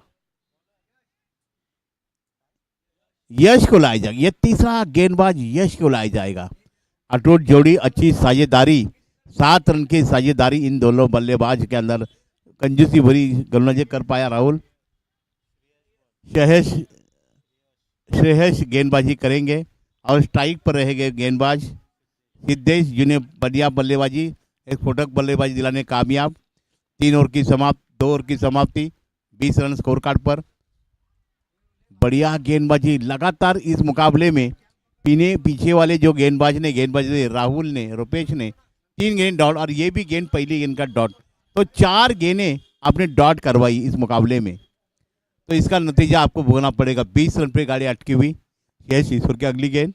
यश को लाया जाएगा, ये तीसरा गेंदबाज यश को लाया जाएगा। अटूट जोड़ी, अच्छी साझेदारी, 7 रन की साझेदारी इन दोनों बल्लेबाज के अंदर, कंजूसी भरी गेंदबाजी कर पाया राहुल। श्रेयस गेंदबाजी करेंगे और स्ट्राइक पर रहेंगे गेंदबाज सिद्धेश, जिन्हें बढ़िया बल्लेबाजी, एक फोटक बल्लेबाजी दिलाने कामयाब। 2 ओवर की समाप्ति 20 रन स्कोर कार्ड पर। बढ़िया गेंदबाजी लगातार इस मुकाबले में पीछे वाले जो गेंदबाजी राहुल ने, रुपेश ने 3 गेंद डॉट और ये भी गेंद पहली गेंद का डॉट, तो 4 गेंदें आपने डॉट करवाई इस मुकाबले में, तो इसका नतीजा आपको भोगना पड़ेगा। 20 रन पे गाड़ी अटकी हुई। यश ईश्वर की अगली गेंद,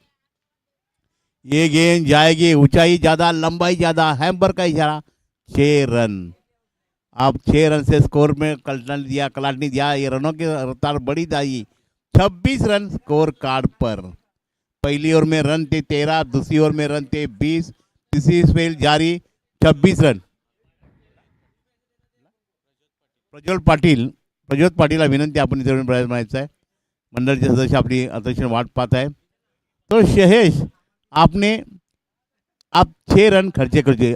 ये गेंद जाएगी, ऊंचाई ज्यादा, लंबाई ज्यादा, हैम्बर का इशारा, 6 रन। अब 6 रन से स्कोर में कलाट नहीं दिया, ये रनों की रफ्तार बड़ी दाई। 26 रन स्कोर कार्ड पर। पहली ओवर में रन थे 13, दूसरी ओवर में रन थे 20, तीसरी स्पेल जारी 26 रन। प्रज्वल पाटील विनंती, आपण इथे म्हणायचं आहे, मंडळाचे सदस्य आपली अध्यक्ष वाट पाहत आहे। तो श्रेयस आपने आप 6 रन खर्चे करते,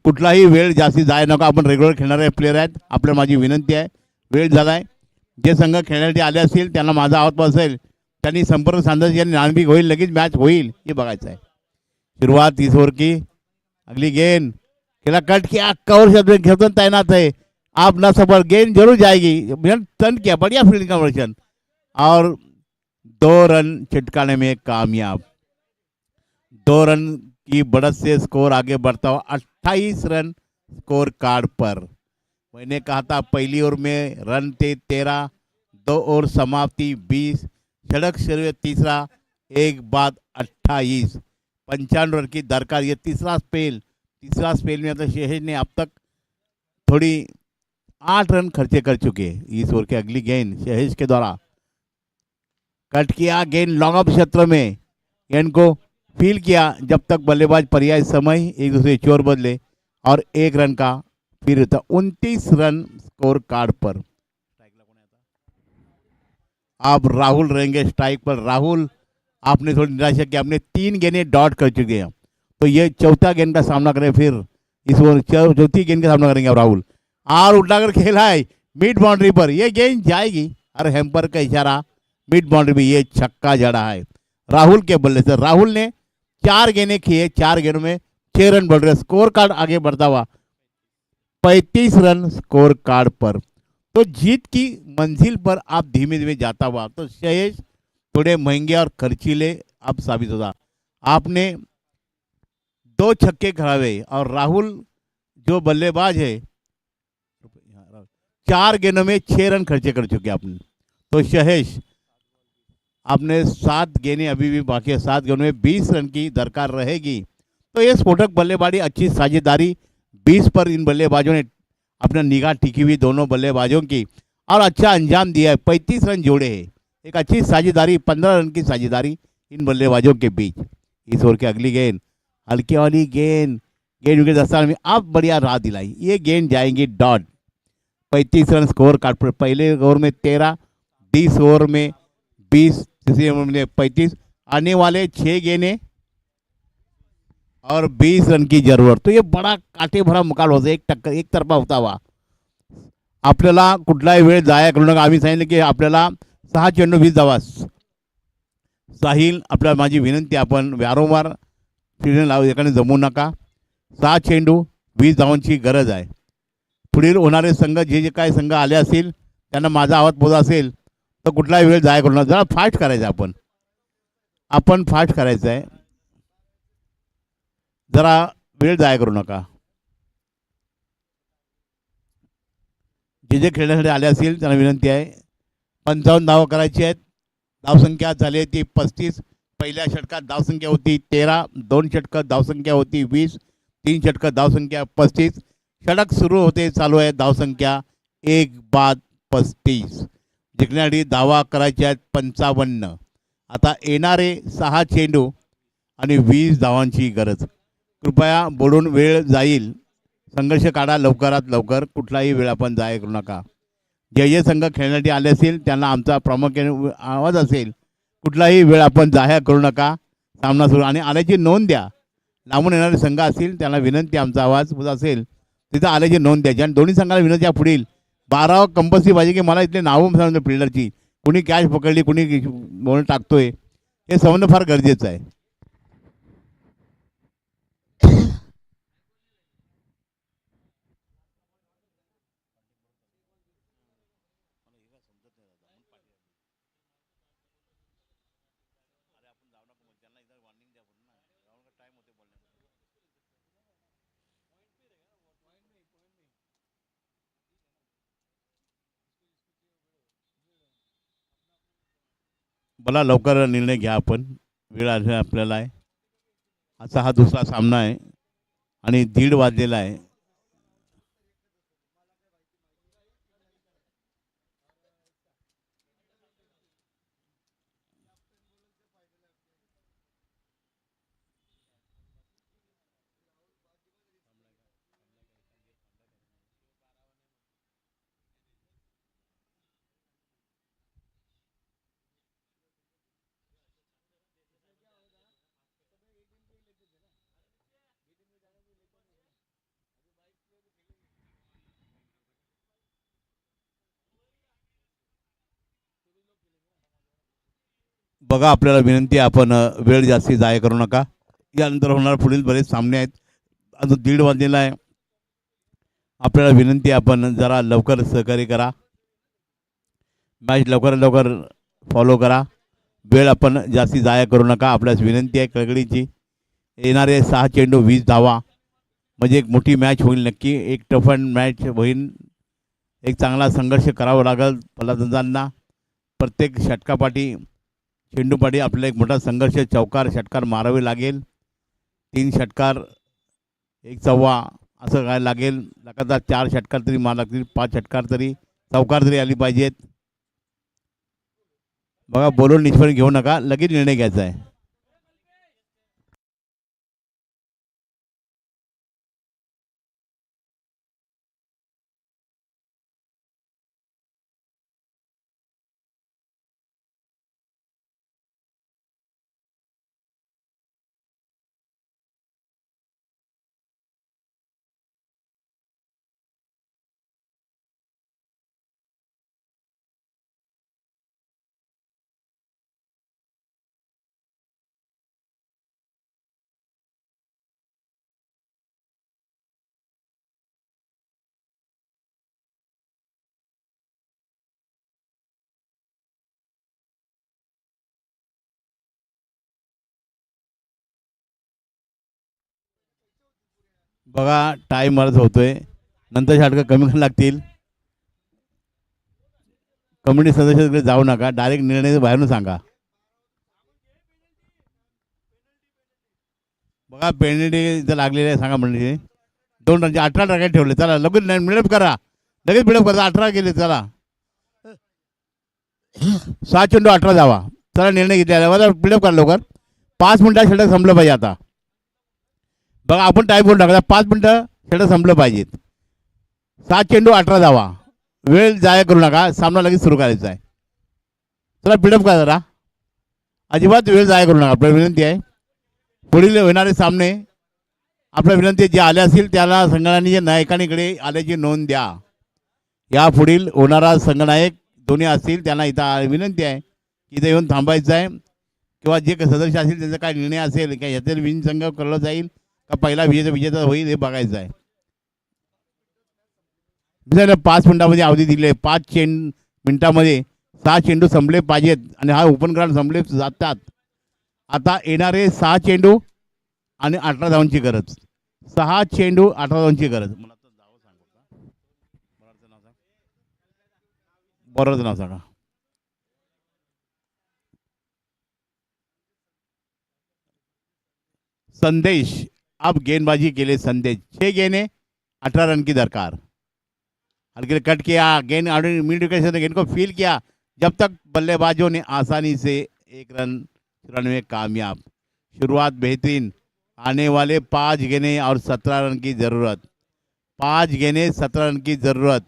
कुठलाही वेळ जास्ती जाय नका, आपण रेग्युलर खेळणारे प्लेयर आहेत, आपल्या माझी विनंती आहे, वेळ झालाय। जे संघ खेळण्यासाठी आले असतील त्यांना माझा आवाज असेल, त्यांनी संपर्क साधायचा आणि नाणेफेक होईल, लगेच मॅच होईल, ये बघायचं आहे। शुरुआत 30 ओवर की अगली गेंद, खेला कट किया, कवर शब्द खेलते तैनात है, आप ना सफल, गेंद जरूर जाएगी, टर्न किया, बढ़िया फील्डिंग कन्वर्शन और 2 रन चिटकाने में कामयाब। 2 रन की बढ़त से स्कोर आगे बढ़ता हुआ 28 रन स्कोर कार्ड पर। मैंने कहा था पहली ओवर में रन थे 13, 2 ओवर समाप्ति 20, षटक सर्वे तीसरा, एक बाद 28, 55 रन की दरकार। ये तीसरा स्पेल में मतलब शेहेज ने अब तक थोड़ी 8 रन खर्चे कर चुके हैं। इस ओवर की अगली गेंद शेहेज के द्वारा कट किया, गेंद लॉन्ग ऑफ क्षेत्र में, गेंद को फील किया जब तक बल्लेबाज पर्याय समय एक दूसरे चोर बदले और 1 रन का फिर होता। 29 रन स्कोर कार्ड पर। अब राहुल रहेंगे स्ट्राइक पर। राहुल, आपने थोड़ी निराशा की, आपने 3 गेंदें डॉट कर चुके हैं, तो ये चौथा गेंद का सामना करें। फिर इस ओवर चौथी गेंद का सामना करेंगे अब राहुल। और उठाकर खेला है मिड बाउंड्री पर, यह गेंद जाएगी और हेम्पर का इशारा मिड बाउंड्री में, ये छक्का जड़ा है राहुल के बल्ले से। राहुल ने 4 गेंदें किए, 4 गेंदों में 6 रन बढ़ रहे। स्कोर कार्ड आगे बढ़ता हुआ 35 रन स्कोर कार्ड पर। तो जीत की मंजिल पर आप धीमे धीमे जाता हुआ, तो शेहेज थोड़े महंगे और खर्चीले अब साबित होता। आपने 2 छक्के खड़ावे और राहुल जो बल्लेबाज है 4 गेंदों में 6 रन खर्चे कर चुके आपने। तो शेहेज, आपने 7 गेंदें अभी भी बाकी है, 7 गेंदों में 20 रन की दरकार रहेगी। तो ये स्फोटक बल्लेबाजी, अच्छी साझेदारी 20 पर इन बल्लेबाजों ने अपना निगाह टिकी हुई, दोनों बल्लेबाजों की, और अच्छा अंजाम दिया है। 35 रन जोड़े हैं, एक अच्छी साझेदारी, 15 रन की साझेदारी इन बल्लेबाजों के बीच। इस ओवर की अगली गेंद हल्की वाली गेंद विकेट दस्तान में अब बढ़िया राह दिलाई, ये गेंद जाएंगी डॉट। 35 रन स्कोर कार्ड पर। पहले ओवर में 13, 20 ओवर में 20, तीसरे ओवर में 35, आने वाले 6 गेंदें और 20 रन की जरूरत। तो ये बड़ा काटे भरा मुकाबला होता है, एक तरफा होता हुआ। आपल्याला कुठलाही वेळ जाया करू नका। आम्ही सांगितलं की आपल्याला 6 चेंडू 20 धावा। साहिल, आपल्याला माझी विनंती, आपण वारंवार फिरणे लावू एकाने जमू नका। 6 चेंडू 20 धावांची गरज आहे। पुढील होणारे संघ, जे काय संघ आले असतील त्यांना माझा आवाज पोहोचला असेल तर कुठलाही वेळ जाया करू नका। जरा फास्ट करायचं, आपण फास्ट करायचं आहे, जरा वेळ जाया करू नका। जे खेळण्यासाठी आले असतील त्यांना विनंती आहे, 55 धावा करायची आहेत। धावसंख्या झाली आहे ती 35। पहिल्या षटकात धावसंख्या होती 13, 2 षटकात धावसंख्या होती 20, 3 षटकात धावसंख्या 35। षटक सुरू होते, चालू आहे धावसंख्या 1 बाद 35। जिंकण्यासाठी धावा करायच्या आहेत 55। आता येणारे 6 चेंडू आणि 20 धावांची गरज। कृपया बोलून वेळ जाईल, संघर्ष काढा लवकरात लवकर, कुठलाही वेळ आपण जाया करू नका। जे संघ खेळण्यासाठी आले असतील त्यांना आमचा प्रामुख्याने आवाज असेल, कुठलाही वेळ आपण जाया करू नका, सामना सुरू आणि आल्याची नोंद द्या। लांबून येणारे संघ असतील त्यांना विनंती, आमचा आवाज असेल तिथं आल्याची नोंद द्यायची। आणि दोन्ही संघाला विनंती, पुढील 12 कंपल्सरी पाहिजे की मला इथले नावं सांगतो फिल्डरची, कुणी कॅच पकडली, कुणी बॉल टाकतोय, हे समजणं फार गरजेचं आहे। मला लवकर निर्णय घ्या, आपण वेळ आपल्याला आहे। असा हा दुसरा सामना आहे आणि 1:30 वाजलेला आहे। बघा, आपल्याला विनंती आहे, आपण वेळ जास्ती जाया करू नका। यानंतर होणार पुढील बरेच सामने आहेत। अजून 1:30 वाजलेला आहे, आपल्याला विनंती आहे, आपण जरा लवकर सहकार्य करा, मॅच लवकर लवकर फॉलो करा। वेळ आपण जास्ती जाया करू नका. आपल्यास विनंती आहे कळकळीची. येणारे 6 चेंडू 20 धावा म्हणजे एक मोठी मॅच होईल नक्की. एक टफ अँड मॅच होईल. एक चांगला संघर्ष करावा लागेल फलंदाजांना. प्रत्येक षटकापाठी चेंडूपाठी आपल्याला एक मोठा संघर्ष चौकार षटकार मारावे लागेल. 3 षटकार 1 चव्वा असं काय लागेल. लगातार 4 षटकार तरी मारा लागतील. 5 षटकार तरी चौकार तरी आली पाहिजेत. बघा बोलून निष्फळ घेऊ नका. लगेच निर्णय घ्यायचा आहे. बघा टाईम मरत होतोय. नंतर षटकं कमी करायला लागतील. कमिटी सदस्याकडे जाऊ नका. डायरेक्ट निर्णय बाहेरून सांगा. बघा पेनल्टी इथं लागलेली आहे. सांगा म्हणजे 2 रनचे 18 टार्गेट ठेवले. चला लगेच बिल्डअप करा. लगेच बिल्डअप करा. 18 केले. चला 7 चेंडू 18 धावा. चला निर्णय घेतलेला मला बिल्डअप करा लवकर. 5 मिनिटात षटक संपलं पाहिजे. आता बघा आपण टाईम करून टाकला. 5 मिनिटं षटक संपलं पाहिजेत. 7 चेंडू 18 धावा. वेळ जाया करू नका. सामना लगेच सुरू करायचा आहे. चला बिल्डअप करा जरा. अजिबात वेळ जाया करू नका. आपल्याला विनंती आहे. पुढील होणारे सामने आपल्या विनंती जे आले असतील त्याला संघनायकांनी नायकांकडे आल्याची नोंद द्या. या पुढील होणारा संघनायक दोन्ही असतील त्यांना इथं विनंती आहे की इथं येऊन थांबायचं आहे. किंवा जे सदस्य असतील त्यांचा काय निर्णय असेल का ह्यातील विन संघ करला जाईल का पहिला विजेता होईल हे बघायचं आहे. 5 मिनिटामध्ये अवधी दिली आहे. 5 मिनिटामध्ये 6 चेंडू संपले पाहिजेत आणि हा ओपन ग्राउंड संपले जातात. आता येणारे 6 चेंडू आणि 18 धावांची गरज. 6 चेंडू 18 धावांची गरज. मला तर नाव सांगू का? बरोबर नाव सांगा. संदेश अब गेंदबाजी के लिए संदेश 6 गेंदें 18 रन की दरकार. हल्के कट किया गेंद मिड गेंद को फील किया. जब तक बल्लेबाजों ने आसानी से 1 रन चुराने में कामयाब. शुरुआत बेहतरीन. आने वाले 5 गेंदें और 17 रन की ज़रूरत. 5 गेंदें 17 रन की ज़रूरत.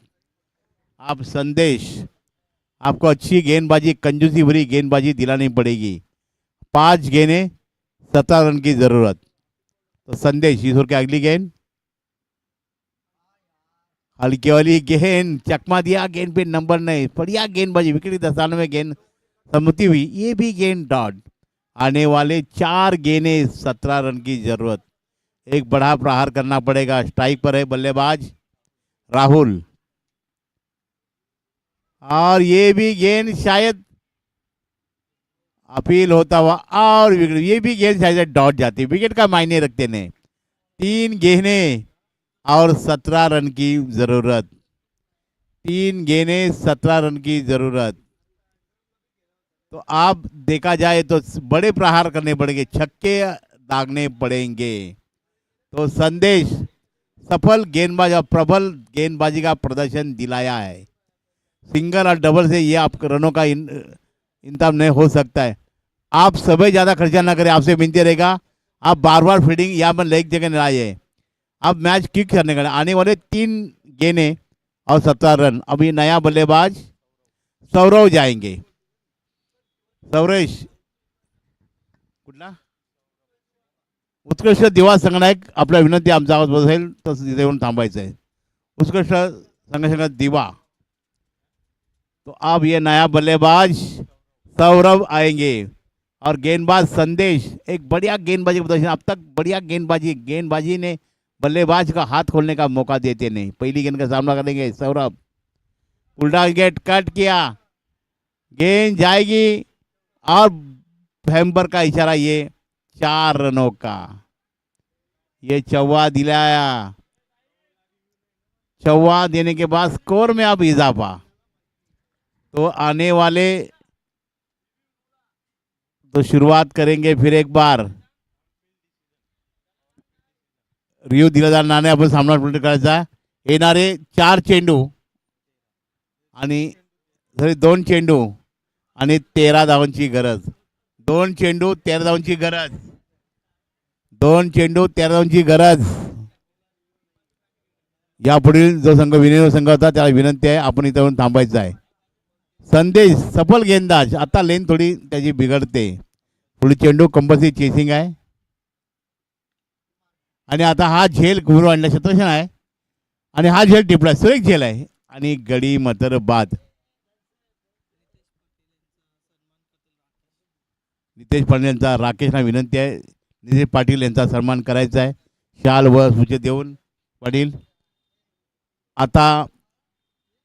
आप संदेश आपको अच्छी गेंदबाजी कंजूसी भरी गेंदबाजी दिलानी पड़ेगी. 5 गेंदें 17 रन की ज़रूरत. तो संदेश ईश्वर की अगली गेंद हल्की वाली गेंद चकमा दिया. गेंद पे नंबर नहीं. बढ़िया गेंदबाजी. विकेट 93 गेंद सम्मति हुई. ये भी गेंद डॉट. आने वाले 4 गेंदें 17 रन की जरूरत. एक बड़ा प्रहार करना पड़ेगा. स्ट्राइक पर है बल्लेबाज राहुल और ये भी गेंद शायद अपील होता हुआ और विकेट. ये भी गेंद शायद डॉट जाती. विकेट का मायने रखते नहीं. 3 गेंदें और 17 रन की जरूरत. 3 गेंदें 17 रन की जरूरत. तो आप देखा जाए तो बड़े प्रहार करने पड़ेंगे. छक्के दागने पड़ेंगे. तो संदेश सफल गेंदबाज और प्रबल गेंदबाजी का प्रदर्शन दिलाया है. सिंगल और डबल से ये आप रनों का इंतजाम नहीं हो सकता है. आप सभी ज़्यादा खर्चा ना करें. आपसे विनती रहेगा आप बार बार फील्डिंग यहाँ पर लेग जगह न आइए. अब मैच किक करने का. आने वाले 3 गेंदें और 17 रन. अभी नया बल्लेबाज सौरव जाएंगे. सौरेश कुठला उत्कृष्ट दिवा संघनायक आपल्या विनंती आमचा आवाज बसेल तर तिथे येऊन थांबायचं आहे. उत्कृष्ट संघ दिवा. तो अब ये नया बल्लेबाज सौरव आएंगे और गेंदबाज संदेश. एक बढ़िया गेंदबाजी प्रदर्शन. अब तक बढ़िया गेंदबाजी ने बल्लेबाज का हाथ खोलने का मौका देते नहीं. पहली गेंद का सामना करेंगे सौरभ. उल्टा गेट कट किया. गेंद जाएगी और हैम्बर का इशारा, ये 4 रनों का, ये चौवा दिलाया। चौवा देने के बाद स्कोर में अब इजाफा। तो आने वाले तो शुरुआत करेंगे फिर एक बार। रिओ दिलादार नाणे आपण सामना करायचा। येणारे 4 चेंडू आणि 2 चेंडू आणि 13 धावांची गरज। 2 चेंडू 13 धावांची गरज। 2 चेंडू 13 धावांची गरज। यापुढील जो संघ विनय संघ होता त्याला विनंती आहे आपण इथे येऊन थांबायचं आहे। संदेश सफल गेंदाज। आता लेन थोडी त्याची बिघडते। थोडी चेंडू कंपल्सरी चेसिंग आहे आणि आता हा झेल घुमरून आणला क्षेत्ररक्षण आहे आणि हा झेल टिपला, सुरेख झेल आहे आणि गडी मात्र बाद। नितेश पाटील यांचा राकेशना विनंती आहे नितेश पाटील यांचा सन्मान करायचा आहे शाल व सूचना देऊन। पाटील आता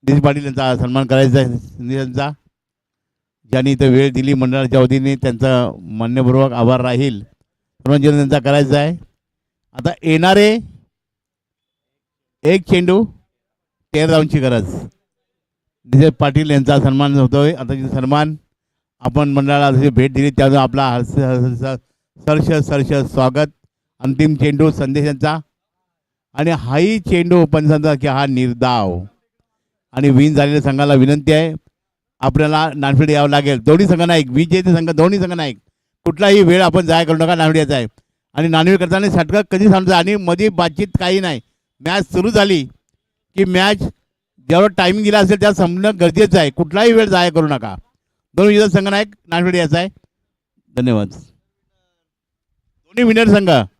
नितेश पाटील यांचा सन्मान करायचा आहे नितेशचा, ज्यांनी इथं वेळ दिली मंडळाच्या वतीने त्यांचा मान्यपूर्वक आभार राहील। सन्मान त्यांचा करायचा आहे। आता येणारे 1 चेंडू 13 धावांची गरज। नितेश पाटील यांचा सन्मान होतोय। आता सन्मान आपण मंडळाला जशी भेट दिली त्यामुळे आपला सरस स्वागत। अंतिम चेंडू संदेश यांचा आणि हाही चेंडू पंचांचा की हा निर्धाव आणि विन झालेल्या संघाला विनंती आहे आपल्याला नाणफेड यावं लागेल। दोन्ही संघ नाईक विजेते संघ दोन्ही संघ नाईक कुठलाही वेळ आपण जाय करू नका। नाणफेड यायचा आहे आणि नाणफेड करताना षटक कधी सांगतो आणि मध्ये बातचीत काही नाही। मॅच सुरू झाली की मॅच जेवढा टायमिंग दिला असेल त्या संपणं गरजेचं आहे। कुठलाही वेळ जाय करू नका। दोन्ही विजेते संघ नाईक नाणफेड यायचा आहे। धन्यवाद। दोन्ही विनर संघ